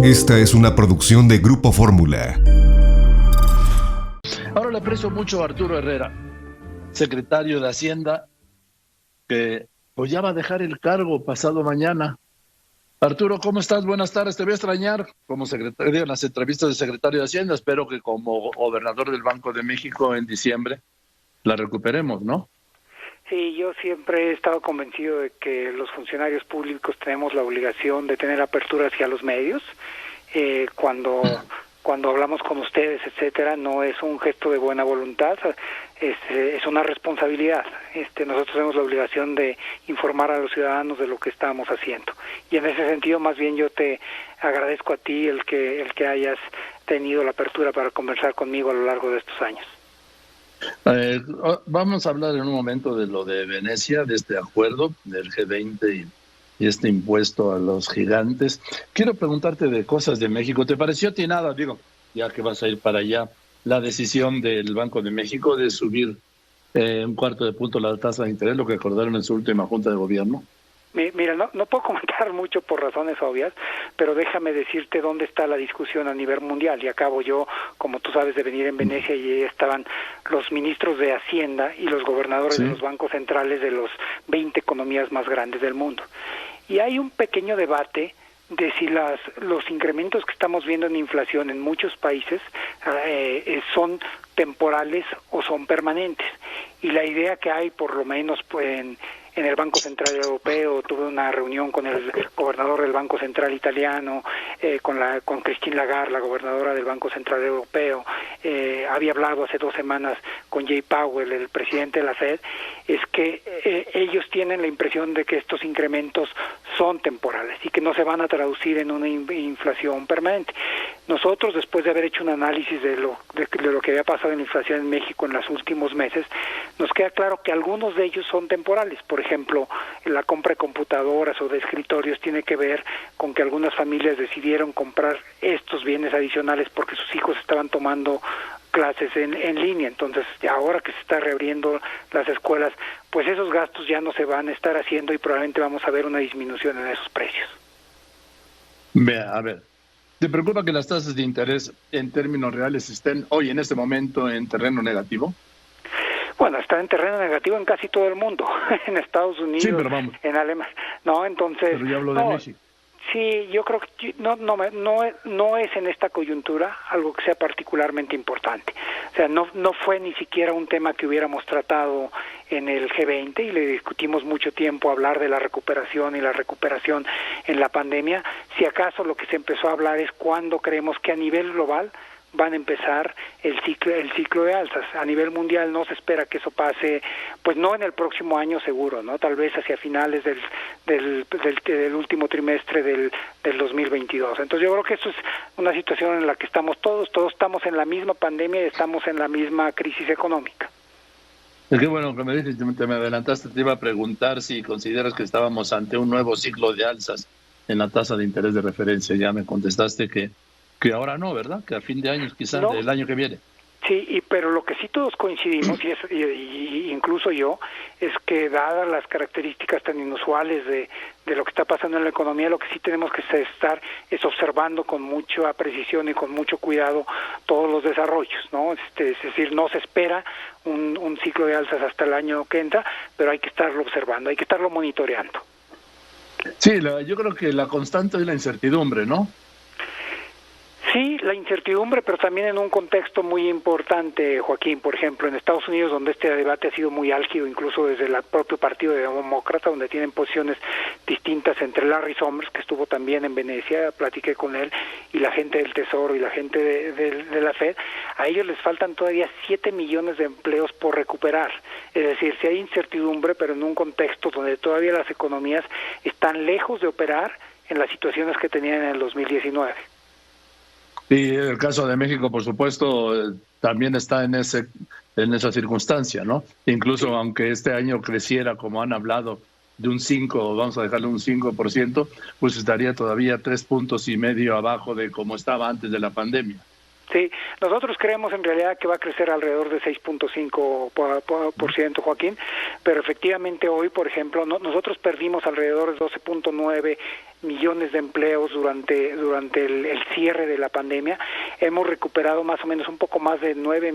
Esta es una producción de Grupo Fórmula. Ahora le aprecio mucho a Arturo Herrera, secretario de Hacienda, que pues ya va a dejar el cargo pasado mañana. Arturo, ¿cómo estás? Buenas tardes. Te voy a extrañar como secretario en las entrevistas de secretario de Hacienda. Espero que como gobernador del Banco de México en diciembre la recuperemos, ¿no? Sí, yo siempre he estado convencido de que los funcionarios públicos tenemos la obligación de tener apertura hacia los medios. Cuando hablamos con ustedes, etcétera, no es un gesto de buena voluntad, es una responsabilidad. Nosotros tenemos la obligación de informar a los ciudadanos de lo que estamos haciendo. Y en ese sentido, más bien yo te agradezco a ti el que hayas tenido la apertura para conversar conmigo a lo largo de estos años. Vamos a hablar en un momento de lo de Venecia, de este acuerdo del G20 y este impuesto a los gigantes. Quiero preguntarte de cosas de México. ¿Te pareció a ti nada, ya que vas a ir para allá, la decisión del Banco de México de subir un cuarto de punto la tasa de interés, lo que acordaron en su última junta de gobierno? Mira, no puedo comentar mucho por razones obvias, pero déjame decirte dónde está la discusión a nivel mundial. Y acabo yo, como tú sabes, de venir en Venecia y estaban los ministros de Hacienda y los gobernadores de los bancos centrales de los 20 economías más grandes del mundo. Y hay un pequeño debate de si los incrementos que estamos viendo en inflación en muchos países son temporales o son permanentes. Y la idea que hay, por lo menos en el Banco Central Europeo, tuve una reunión con el gobernador del Banco Central Italiano, con Christine Lagarde, la gobernadora del Banco Central Europeo, había hablado hace 2 semanas con Jay Powell, el presidente de la Fed, es que ellos tienen la impresión de que estos incrementos son temporales y que no se van a traducir en una inflación permanente. Nosotros, después de haber hecho un análisis de lo que había pasado en inflación en México en los últimos meses, nos queda claro que algunos de ellos son temporales. Por ejemplo, la compra de computadoras o de escritorios tiene que ver con que algunas familias decidieron comprar estos bienes adicionales porque sus hijos estaban tomando clases en línea. Entonces, ahora que se está reabriendo las escuelas, pues esos gastos ya no se van a estar haciendo y probablemente vamos a ver una disminución en esos precios. A ver, ¿te preocupa que las tasas de interés en términos reales estén hoy en este momento en terreno negativo? Bueno, está en terreno negativo en casi todo el mundo, en Estados Unidos, sí, pero vamos. En Alemania. No, entonces. Pero yo hablo de México. Sí, yo creo que no es en esta coyuntura algo que sea particularmente importante. O sea, no fue ni siquiera un tema que hubiéramos tratado en el G20 y le discutimos mucho tiempo hablar de la recuperación y la recuperación en la pandemia. Si acaso lo que se empezó a hablar es cuándo creemos que a nivel global van a empezar el ciclo de alzas. A nivel mundial no se espera que eso pase, pues no en el próximo año seguro, ¿no? Tal vez hacia finales del último trimestre del 2022. Entonces yo creo que eso es una situación en la que estamos todos estamos en la misma pandemia y estamos en la misma crisis económica. Es que bueno que me dices, te me adelantaste, te iba a preguntar si consideras que estábamos ante un nuevo ciclo de alzas en la tasa de interés de referencia. Ya me contestaste que ahora no, ¿verdad? Que a fin de año, quizás no. Del año que viene. Sí, pero lo que sí todos coincidimos, y incluso yo, es que dadas las características tan inusuales de lo que está pasando en la economía, lo que sí tenemos que estar es observando con mucha precisión y con mucho cuidado todos los desarrollos, ¿no? Es decir, no se espera un ciclo de alzas hasta el año que entra, pero hay que estarlo observando, hay que estarlo monitoreando. Sí, yo creo que la constante es la incertidumbre, ¿no? Sí, la incertidumbre, pero también en un contexto muy importante, Joaquín. Por ejemplo, en Estados Unidos, donde este debate ha sido muy álgido, incluso desde el propio Partido Demócrata, donde tienen posiciones distintas entre Larry Summers, que estuvo también en Venecia, platiqué con él, y la gente del Tesoro y la gente de la Fed. A ellos les faltan todavía 7 millones de empleos por recuperar. Es decir, si hay incertidumbre, pero en un contexto donde todavía las economías están lejos de operar en las situaciones que tenían en el 2019. Y el caso de México, por supuesto, también está en esa circunstancia, ¿no? Incluso aunque este año creciera, como han hablado, de un 5, vamos a dejarle un 5%, pues estaría todavía 3.5 puntos abajo de como estaba antes de la pandemia. Sí, nosotros creemos en realidad que va a crecer alrededor de 6.5%, Joaquín, pero efectivamente hoy, por ejemplo, nosotros perdimos alrededor de 12.9 millones de empleos durante el cierre de la pandemia. Hemos recuperado más o menos un poco más de 12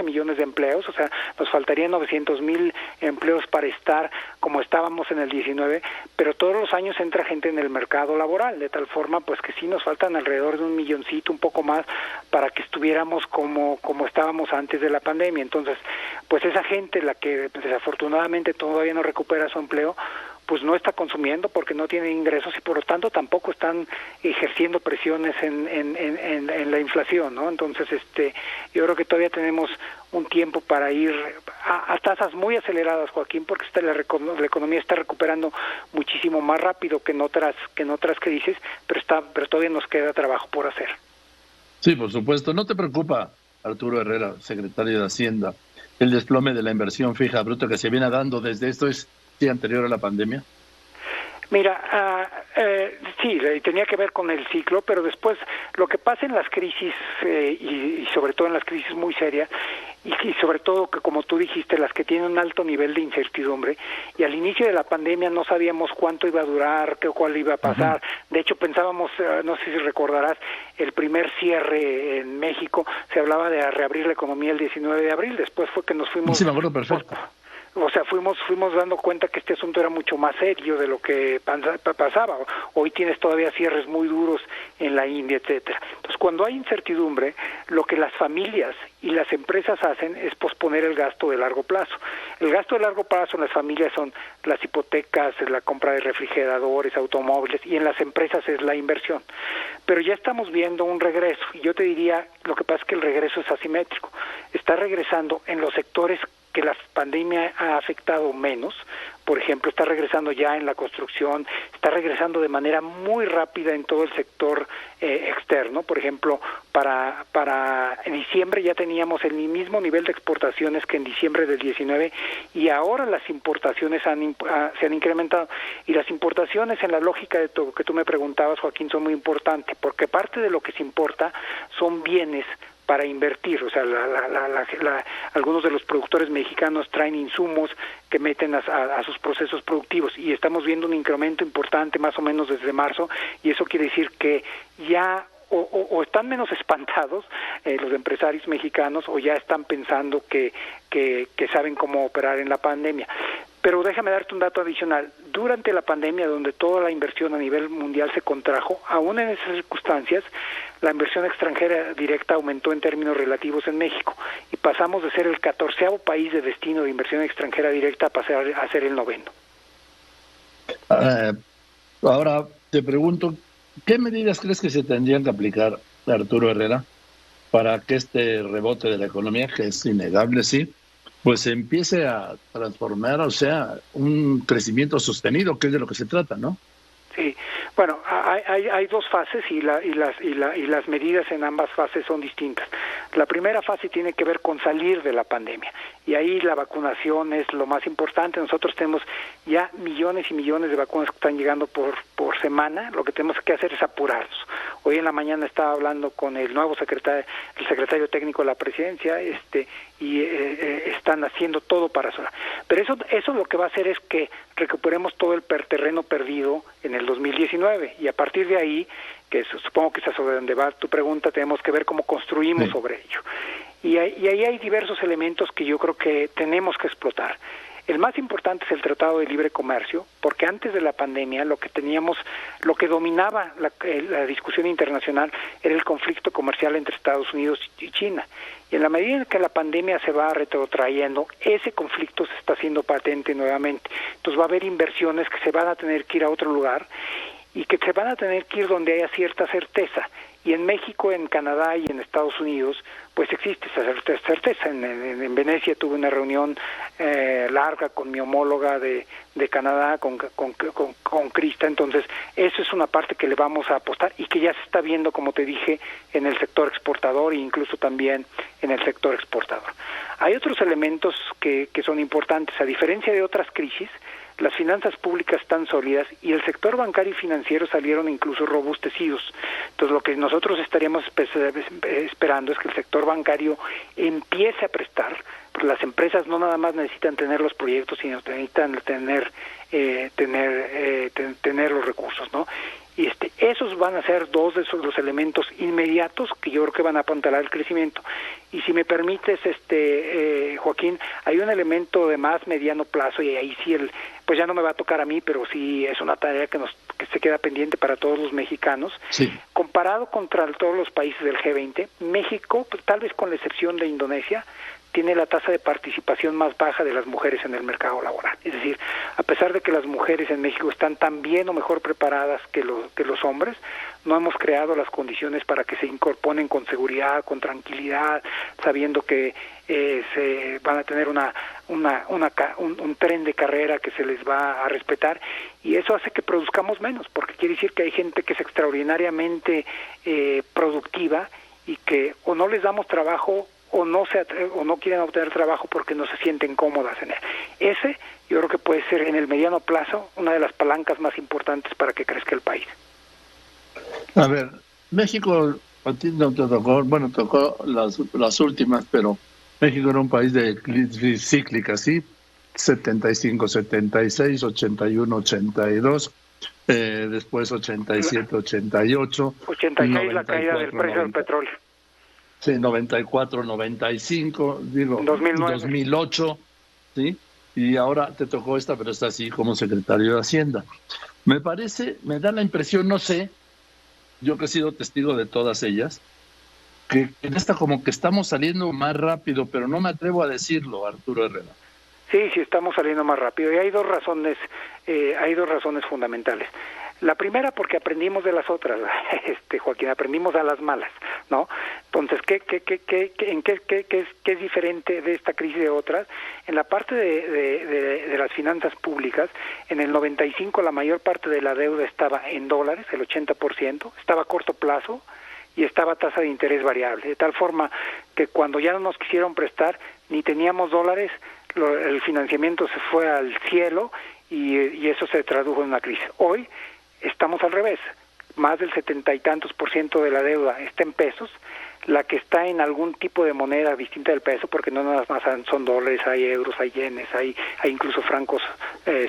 millones de empleos, o sea, nos faltarían 900,000 empleos para estar como estábamos en el 19, pero todos los años entra gente en el mercado laboral, de tal forma pues que sí nos faltan alrededor de 1 milloncito, un poco más, para que estuviéramos como estábamos antes de la pandemia. Entonces, pues esa gente, la que desafortunadamente todavía no recupera su empleo, pues no está consumiendo porque no tiene ingresos y por lo tanto tampoco están ejerciendo presiones en la inflación, ¿no? Entonces, yo creo que todavía tenemos un tiempo para ir a tasas muy aceleradas, Joaquín, porque la economía está recuperando muchísimo más rápido que en otras crisis, pero todavía nos queda trabajo por hacer. Sí, por supuesto. ¿No te preocupa, Arturo Herrera, secretario de Hacienda, el desplome de la inversión fija bruta que se viene dando desde anterior a la pandemia? Mira, sí, tenía que ver con el ciclo, pero después lo que pasa en las crisis, y sobre todo en las crisis muy serias, y sobre todo que, como tú dijiste, las que tienen un alto nivel de incertidumbre, y al inicio de la pandemia no sabíamos cuánto iba a durar, cuál iba a pasar. De hecho, pensábamos, no sé si recordarás, el primer cierre en México, se hablaba de reabrir la economía el 19 de abril, después fue que nos fuimos... Sí, me acuerdo perfecto. O sea, fuimos dando cuenta que este asunto era mucho más serio de lo que pasaba. Hoy tienes todavía cierres muy duros en la India, etcétera. Entonces, cuando hay incertidumbre, lo que las familias y las empresas hacen es posponer el gasto de largo plazo. El gasto de largo plazo en las familias son las hipotecas, la compra de refrigeradores, automóviles, y en las empresas es la inversión. Pero ya estamos viendo un regreso, y yo te diría, lo que pasa es que el regreso es asimétrico. Está regresando en los sectores que la pandemia ha afectado menos. Por ejemplo, está regresando ya en la construcción, está regresando de manera muy rápida en todo el sector externo. Por ejemplo, para diciembre ya teníamos el mismo nivel de exportaciones que en diciembre del 19, y ahora las importaciones se han incrementado. Y las importaciones, en la lógica de todo que tú me preguntabas, Joaquín, son muy importantes, porque parte de lo que se importa son bienes para invertir. O sea, algunos de los productores mexicanos traen insumos que meten a sus procesos productivos, y estamos viendo un incremento importante más o menos desde marzo, y eso quiere decir que ya o están menos espantados los empresarios mexicanos, o ya están pensando que saben cómo operar en la pandemia. Pero déjame darte un dato adicional. Durante la pandemia, donde toda la inversión a nivel mundial se contrajo, aún en esas circunstancias, la inversión extranjera directa aumentó en términos relativos en México, y pasamos de ser el 14º país de destino de inversión extranjera directa a pasar a ser el 9º. Ahora te pregunto, ¿qué medidas crees que se tendrían que aplicar, Arturo Herrera, para que este rebote de la economía, que es innegable, sí, pues se empiece a transformar, o sea, un crecimiento sostenido, que es de lo que se trata, ¿no? Sí, bueno, hay dos fases, y las medidas en ambas fases son distintas. La primera fase tiene que ver con salir de la pandemia, y ahí la vacunación es lo más importante. Nosotros tenemos ya millones y millones de vacunas que están llegando por semana. Lo que tenemos que hacer es apurarnos. Hoy en la mañana estaba hablando con el nuevo secretario técnico de la presidencia, y están haciendo todo para eso. Pero eso lo que va a hacer es que recuperemos todo el terreno perdido en el 2019, y a partir de ahí, que supongo que es sobre donde va tu pregunta, tenemos que ver cómo construimos sobre ello. Y ahí hay diversos elementos que yo creo que tenemos que explotar. El más importante es el Tratado de Libre Comercio, porque antes de la pandemia lo que dominaba la discusión internacional era el conflicto comercial entre Estados Unidos y China. Y en la medida en que la pandemia se va retrotrayendo, ese conflicto se está haciendo patente nuevamente. Entonces va a haber inversiones que se van a tener que ir a otro lugar, y que se van a tener que ir donde haya cierta certeza. Y en México, en Canadá y en Estados Unidos, pues existe esa certeza. En Venecia tuve una reunión larga con mi homóloga de Canadá, con Krista. Entonces, eso es una parte que le vamos a apostar, y que ya se está viendo, como te dije, en el sector exportador e incluso también en el sector exportador. Hay otros elementos que son importantes. A diferencia de otras crisis, las finanzas públicas están sólidas y el sector bancario y financiero salieron incluso robustecidos. Entonces, lo que nosotros estaríamos esperando es que el sector bancario empiece a prestar, porque las empresas no nada más necesitan tener los proyectos, sino necesitan tener los recursos, ¿no? Y esos van a ser dos de los elementos inmediatos que yo creo que van a apuntalar el crecimiento. Y si me permites, Joaquín, hay un elemento de más mediano plazo, y ahí sí pues ya no me va a tocar a mí, pero sí es una tarea que se queda pendiente para todos los mexicanos. Sí. Comparado contra todos los países del G20, México, pues, tal vez con la excepción de Indonesia, tiene la tasa de participación más baja de las mujeres en el mercado laboral. Es decir, a pesar de que las mujeres en México están tan bien o mejor preparadas que los hombres, no hemos creado las condiciones para que se incorporen con seguridad, con tranquilidad, sabiendo que se van a tener un tren de carrera que se les va a respetar, y eso hace que produzcamos menos, porque quiere decir que hay gente que es extraordinariamente productiva y que o no les damos trabajo o no quieren obtener trabajo porque no se sienten cómodas en él. Ese yo creo que puede ser en el mediano plazo una de las palancas más importantes para que crezca el país. A ver, México a ti no te tocó, bueno, tocó las últimas, pero México era un país de crisis cíclica, ¿sí? 75, 76, 81, 82, después 87, 88. 86 la caída del precio del petróleo. Sí, 94, 95, digo, 2009. 2008, ¿sí? Y ahora te tocó esta, pero está así como secretario de Hacienda. Me da la impresión, no sé, yo que he sido testigo de todas ellas, que en esta como que estamos saliendo más rápido, pero no me atrevo a decirlo, Arturo Herrera. Sí, estamos saliendo más rápido, y hay dos razones fundamentales. La primera, porque aprendimos de las otras, Joaquín, aprendimos a las malas, ¿no? Entonces, ¿qué es diferente de esta crisis de otras? En la parte de las finanzas públicas, en el 95 la mayor parte de la deuda estaba en dólares, el 80%, estaba a corto plazo y estaba a tasa de interés variable, de tal forma que cuando ya no nos quisieron prestar, ni teníamos dólares, el financiamiento se fue al cielo y eso se tradujo en una crisis. Hoy estamos al revés, más del 70 y tantos % de la deuda está en pesos, la que está en algún tipo de moneda distinta del peso, porque no nada más son dólares, hay euros, hay yenes, hay incluso francos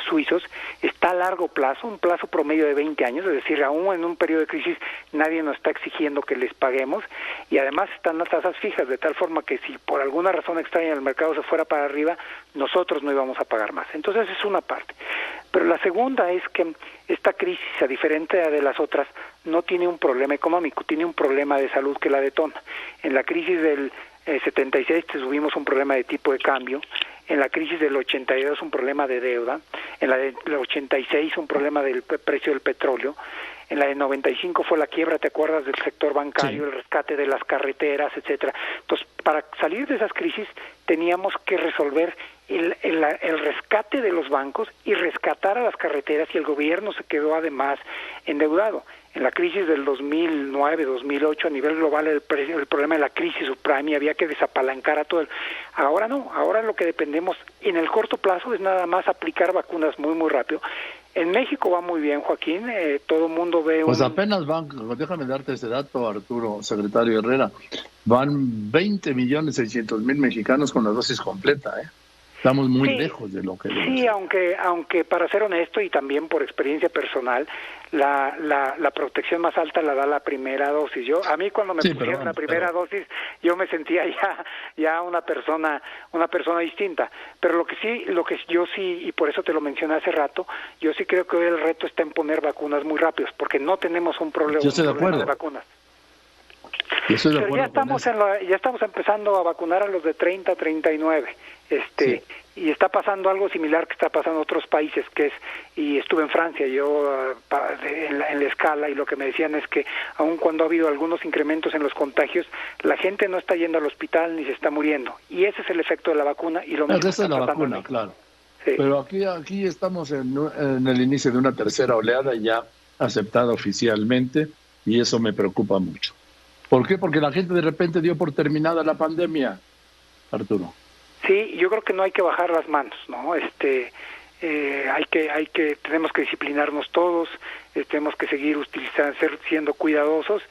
suizos, está a largo plazo, un plazo promedio de 20 años, es decir, aún en un periodo de crisis nadie nos está exigiendo que les paguemos, y además están las tasas fijas, de tal forma que si por alguna razón extraña el mercado se fuera para arriba, nosotros no íbamos a pagar más. Entonces es una parte. Pero la segunda es que esta crisis, a diferencia de las otras, no tiene un problema económico, tiene un problema de salud que la detona. En la crisis del 76 tuvimos un problema de tipo de cambio, en la crisis del 82 un problema de deuda, en la del 86 un problema del precio del petróleo, en la de 95 fue la quiebra, ¿te acuerdas?, del sector bancario, sí, el rescate de las carreteras, etcétera. Entonces, para salir de esas crisis teníamos que resolver el rescate de los bancos y rescatar a las carreteras, y el gobierno se quedó además endeudado. En la crisis del 2009-2008 a nivel global el problema de la crisis subprime y había que desapalancar a todo el... Ahora no, ahora lo que dependemos en el corto plazo es nada más aplicar vacunas muy muy rápido. En México va muy bien, Joaquín, todo el mundo ve Pues apenas van, déjame darte ese dato, Arturo, secretario Herrera, van 20.600.000 mexicanos con la dosis completa, ¿eh? Estamos muy lejos de lo que... Sí, aunque para ser honesto y también por experiencia personal, la protección más alta la da la primera dosis. A mí cuando me pusieron la primera dosis, yo me sentía ya una persona distinta. Pero lo que yo sí, y por eso te lo mencioné hace rato, yo sí creo que hoy el reto está en poner vacunas muy rápidos, porque no tenemos un problema de vacunas. Pero ya estamos empezando a vacunar a los de 30 a 39. Sí. Y está pasando algo similar que está pasando en otros países, y estuve en Francia yo en la escala, y lo que me decían es que aun cuando ha habido algunos incrementos en los contagios, la gente no está yendo al hospital ni se está muriendo, y ese es el efecto de la vacuna. Y lo mismo esa es la vacuna, claro. Sí. Pero aquí estamos en el inicio de una tercera oleada ya aceptada oficialmente, y eso me preocupa mucho. ¿Por qué? Porque la gente de repente dio por terminada la pandemia, Arturo. Sí, yo creo que no hay que bajar las manos, ¿no? tenemos que disciplinarnos todos, tenemos que seguir siendo cuidadosos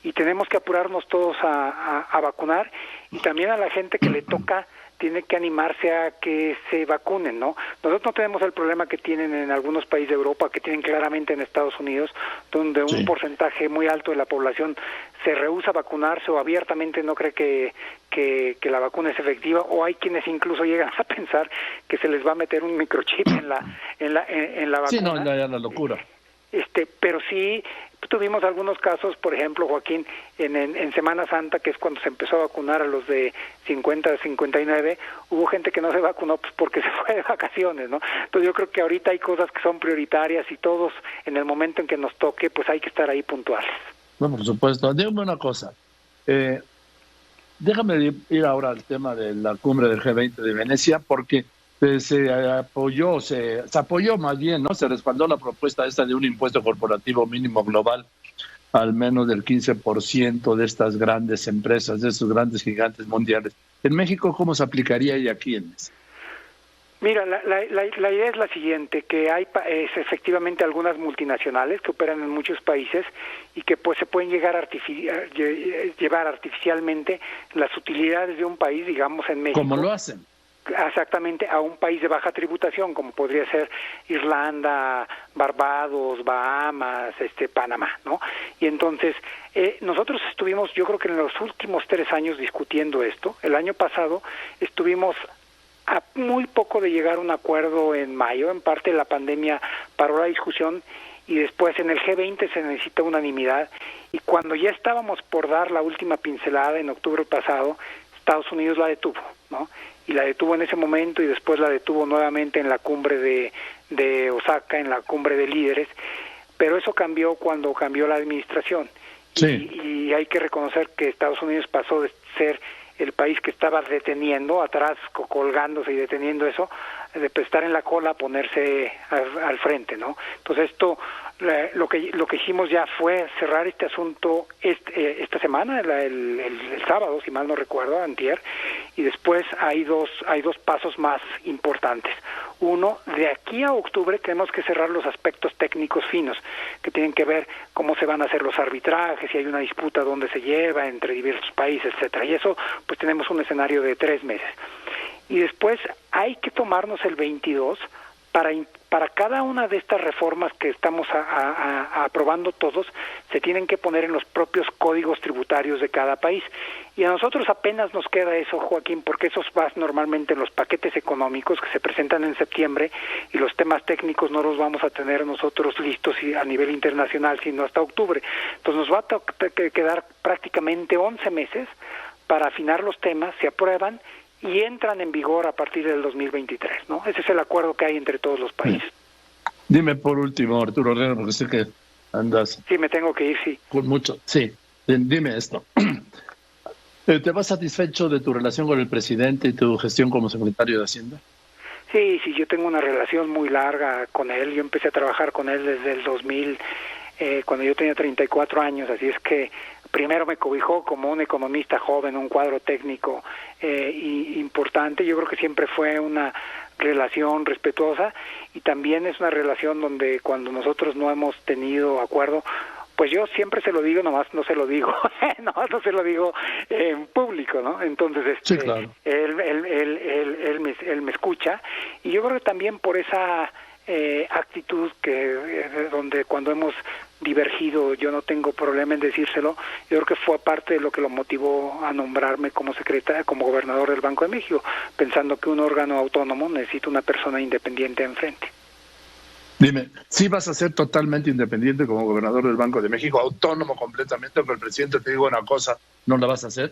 y tenemos que apurarnos todos a vacunar, y también a la gente que le toca tiene que animarse a que se vacunen, ¿no? Nosotros no tenemos el problema que tienen en algunos países de Europa, que tienen claramente en Estados Unidos, donde un porcentaje muy alto de la población se rehúsa a vacunarse o abiertamente no cree que la vacuna es efectiva, o hay quienes incluso llegan a pensar que se les va a meter un microchip en la vacuna. Sí, no, ya la locura. Pero sí tuvimos algunos casos, por ejemplo, Joaquín, en Semana Santa, que es cuando se empezó a vacunar a los de 50 a 59, hubo gente que no se vacunó pues porque se fue de vacaciones, ¿no? Entonces yo creo que ahorita hay cosas que son prioritarias y todos en el momento en que nos toque, pues hay que estar ahí puntuales. No, por supuesto. Dígame una cosa. Déjame ir ahora al tema de la cumbre del G20 de Venecia, porque se apoyó más bien, ¿no? Se respaldó la propuesta esta de un impuesto corporativo mínimo global al menos del 15% de estas grandes empresas, de estos grandes gigantes mundiales. ¿En México cómo se aplicaría y a quiénes? Mira, la idea es la siguiente, que hay efectivamente algunas multinacionales que operan en muchos países y que pues se pueden llevar artificialmente las utilidades de un país, digamos en México. ¿Cómo lo hacen? Exactamente, a un país de baja tributación, como podría ser Irlanda, Barbados, Bahamas, Panamá, ¿no? Y entonces, nosotros estuvimos, yo creo que en los últimos 3 años discutiendo esto. El año pasado estuvimos a muy poco de llegar a un acuerdo en mayo. En parte la pandemia paró la discusión y después en el G20 se necesita unanimidad, y cuando ya estábamos por dar la última pincelada en octubre pasado, Estados Unidos la detuvo, ¿no? Y la detuvo en ese momento y después la detuvo nuevamente en la cumbre de Osaka, en la cumbre de líderes, pero eso cambió cuando cambió la administración. Sí. Y hay que reconocer que Estados Unidos pasó de ser el país que estaba deteniendo, atrás colgándose y deteniendo eso, de estar en la cola a ponerse al frente, ¿no? Entonces lo que hicimos ya fue cerrar este asunto esta semana, el sábado, si mal no recuerdo, antier, y después hay dos pasos más importantes. Uno, de aquí a octubre tenemos que cerrar los aspectos técnicos finos, que tienen que ver cómo se van a hacer los arbitrajes, si hay una disputa dónde se lleva entre diversos países, etcétera. Y eso, pues tenemos un escenario de 3 meses. Y después hay que tomarnos el 22 para cada una de estas reformas que estamos aprobando todos, se tienen que poner en los propios códigos tributarios de cada país. Y a nosotros apenas nos queda eso, Joaquín, porque esos van normalmente en los paquetes económicos que se presentan en septiembre, y los temas técnicos no los vamos a tener nosotros listos a nivel internacional sino hasta octubre. Entonces nos va a quedar prácticamente 11 meses para afinar los temas, se aprueban y entran en vigor a partir del 2023, ¿no? Ese es el acuerdo que hay entre todos los países. Dime por último, Arturo Herrera, porque sé que andas... Sí, me tengo que ir, sí. Con mucho, sí. Dime esto. ¿Te vas satisfecho de tu relación con el presidente y tu gestión como secretario de Hacienda? Sí, yo tengo una relación muy larga con él. Yo empecé a trabajar con él desde el 2000, cuando yo tenía 34 años, así es que primero me cobijó como un economista joven, un cuadro técnico importante. Yo creo que siempre fue una relación respetuosa, y también es una relación donde cuando nosotros no hemos tenido acuerdo, pues yo siempre se lo digo, nomás no se lo digo, no se lo digo en público, ¿no? Entonces sí, claro. él me escucha, y yo creo que también por esa actitud que donde cuando hemos divergido yo no tengo problema en decírselo, yo creo que fue parte de lo que lo motivó a nombrarme como como gobernador del Banco de México, pensando que un órgano autónomo necesita una persona independiente enfrente. Dime, ¿sí vas a ser totalmente independiente como gobernador del Banco de México, autónomo completamente, aunque el presidente te diga una cosa, no la vas a hacer?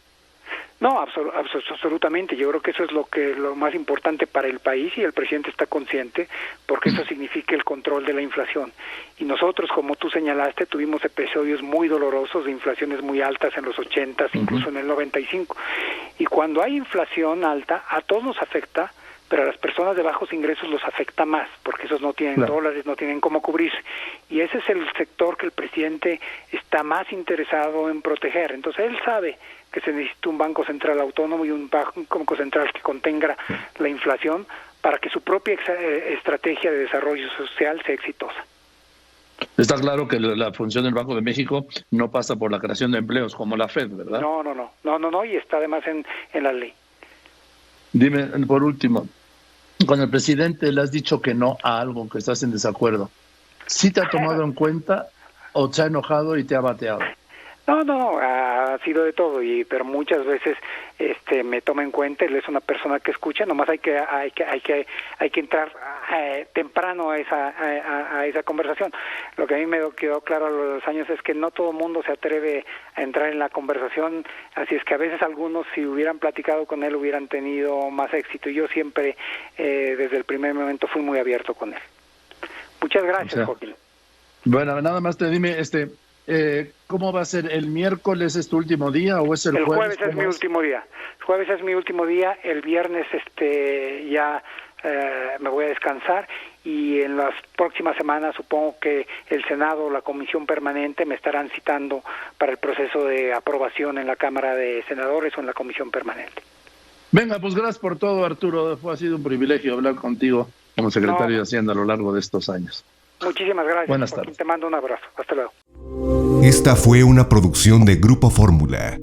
No, absolutamente. Yo creo que eso es lo más importante para el país, y el presidente está consciente, porque eso significa el control de la inflación. Y nosotros, como tú señalaste, tuvimos episodios muy dolorosos de inflaciones muy altas en los 80, incluso en el 95. Y cuando hay inflación alta, a todos nos afecta, pero a las personas de bajos ingresos los afecta más, porque esos no tienen dólares, no tienen cómo cubrirse. Y ese es el sector que el presidente está más interesado en proteger. Entonces él sabe que se necesita un banco central autónomo y un banco central que contenga la inflación para que su propia estrategia de desarrollo social sea exitosa. Está claro que la función del Banco de México no pasa por la creación de empleos como la Fed, ¿verdad? No, y está además en la ley. Dime, por último, con el presidente le has dicho que no a algo que estás en desacuerdo. ¿Sí te ha tomado en cuenta o se ha enojado y te ha bateado? No, ha sido de todo, pero muchas veces me toma en cuenta. Él es una persona que escucha, nomás hay que entrar temprano a esa conversación. Lo que a mí me quedó claro a los años es que no todo el mundo se atreve a entrar en la conversación, así es que a veces algunos, si hubieran platicado con él, hubieran tenido más éxito, y yo siempre desde el primer momento fui muy abierto con él. Muchas gracias, Joaquín. Bueno, nada más dime, ¿cómo va a ser? ¿El miércoles es tu último día o es el jueves? El jueves es mi último día. El jueves es mi último día. El viernes ya me voy a descansar, y en las próximas semanas supongo que el Senado o la Comisión Permanente me estarán citando para el proceso de aprobación en la Cámara de Senadores o en la Comisión Permanente. Venga, pues gracias por todo, Arturo. Ha sido un privilegio hablar contigo como secretario de Hacienda a lo largo de estos años. Muchísimas gracias. Buenas tardes. Te mando un abrazo. Hasta luego. Esta fue una producción de Grupo Fórmula.